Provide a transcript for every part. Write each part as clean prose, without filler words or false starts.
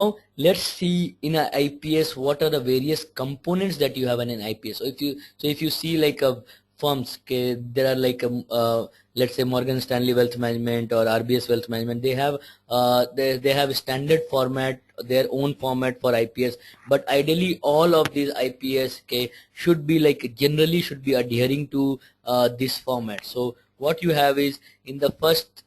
Now let's see in a IPS what are the various components that you have in an IPS. So if you see like a firms, okay, there are like let's say Morgan Stanley Wealth Management or RBS Wealth Management. They have they have a standard format, their own format for IPS. But ideally, all of these IPS, okay, should be like generally should be adhering to this format. So what you have is in the first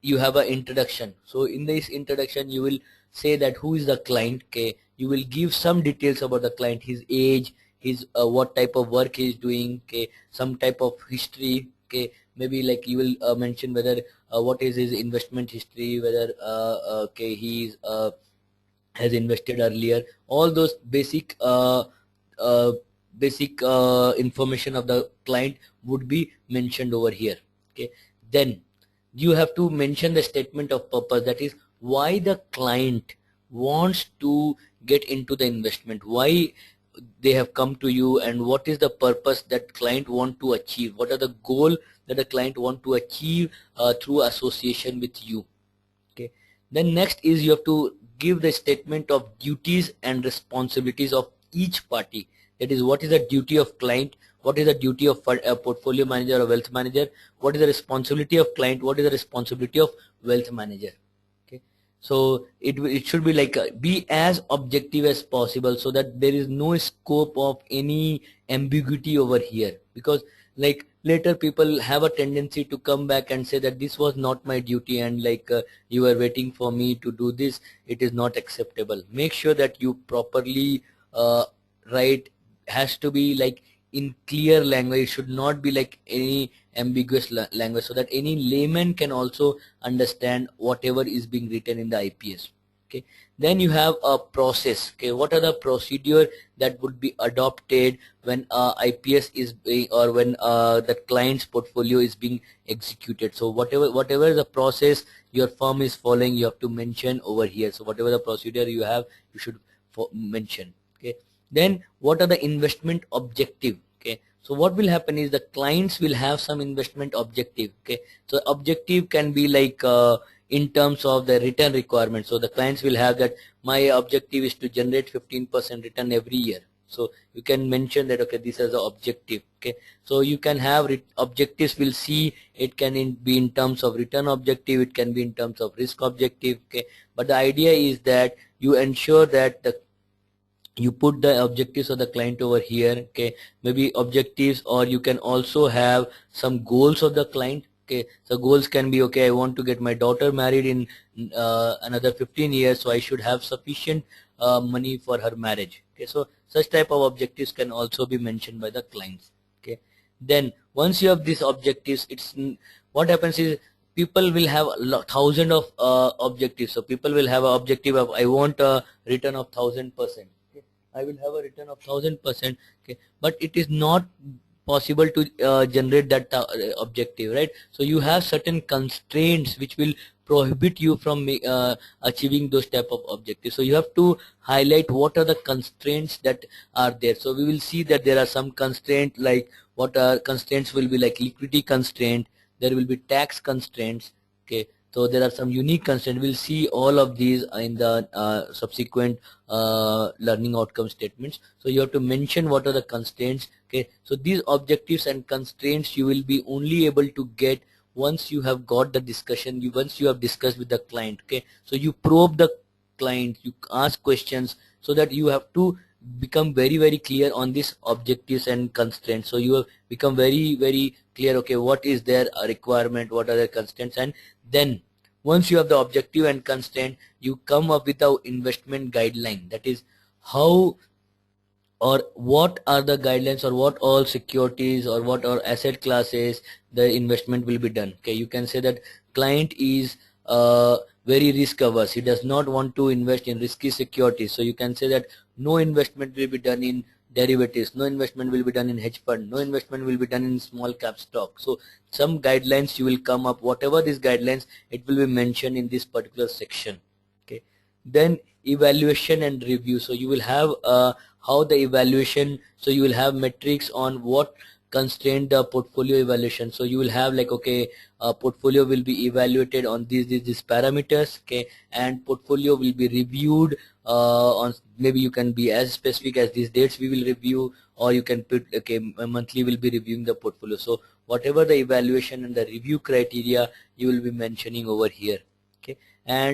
you have an introduction. So in this introduction, you will say that who is the client. Okay, you will give some details about the client, his age, his what type of work he is doing. Okay, some type of history. Okay, maybe like you will mention whether what is his investment history, whether okay, he is has invested earlier. All those uh, basic information of the client would be mentioned over here. Okay, then you have to mention the statement of purpose, that is why the client wants to get into the investment, why they have come to you, and what is the purpose that client want to achieve, what are the goal that the client want to achieve through association with you. Okay, then next is you have to give the statement of duties and responsibilities of each party. That is, what is the duty of client, what is the duty of a portfolio manager or wealth manager, what is the responsibility of client, what is the responsibility of wealth manager. Okay, so it should be like be as objective as possible, so that there is no scope of any ambiguity over here, because like later people have a tendency to come back and say that this was not my duty, and like you are waiting for me to do this, it is not acceptable. Make sure that you properly write, has to be like in clear language, it should not be like any ambiguous language, so that any layman can also understand whatever is being written in the IPS. Okay, then you have a process. Okay, what are the procedure that would be adopted when IPS is being, or when the client's portfolio is being executed. So whatever the process your firm is following, you have to mention over here. So whatever the procedure you have, you should mention. Okay, then what are the investment objective. Okay, so what will happen is the clients will have some investment objective. Okay, so objective can be like in terms of the return requirement. So the clients will have that my objective is to generate 15% return every year. So you can mention that, okay, this is the objective. Okay, so you can have objectives, will see it can be in terms of return objective, it can be in terms of risk objective. Okay, but the idea is that you ensure that you put the objectives of the client over here. Okay, maybe objectives, or you can also have some goals of the client. Okay, so goals can be, okay, I want to get my daughter married in another 15 years, so I should have sufficient money for her marriage. Okay, so such type of objectives can also be mentioned by the clients. Okay, then once you have these objectives, what happens is people will have thousand of objectives. So people will have an objective of I want a return of 1000%. I will have a return of 1000%. Okay, but it is not possible to generate that objective, right? So you have certain constraints which will prohibit you from achieving those type of objectives. So you have to highlight what are the constraints that are there. So we will see that there are some constraints, like what are constraints will be like liquidity constraint, there will be tax constraints. Okay, so there are some unique constraints. We'll see all of these in the subsequent learning outcome statements. So you have to mention what are the constraints. Okay, so these objectives and constraints you will be only able to get once you have got the discussion, once you have discussed with the client. Okay, so you probe the client, you ask questions, so that you have to become very clear on these objectives and constraints. So you have become very clear, okay, what is their requirement, what are their constraints, and then once you have the objective and constraint, you come up with a investment guideline, that is how or what are the guidelines, or what all securities or what are asset classes the investment will be done. Okay, you can say that client is very risk averse, he does not want to invest in risky securities. So you can say that no investment will be done in derivatives, no investment will be done in hedge fund, no investment will be done in small cap stock. So some guidelines you will come up, whatever these guidelines, it will be mentioned in this particular section. Okay, then evaluation and review. So you will have how the evaluation, so you will have metrics on what constrained portfolio evaluation. So you will have like, okay, portfolio will be evaluated on these parameters, okay, and portfolio will be reviewed on, maybe you can be as specific as these dates we will review, or you can put, okay, monthly will be reviewing the portfolio. So whatever the evaluation and the review criteria you will be mentioning over here, okay. And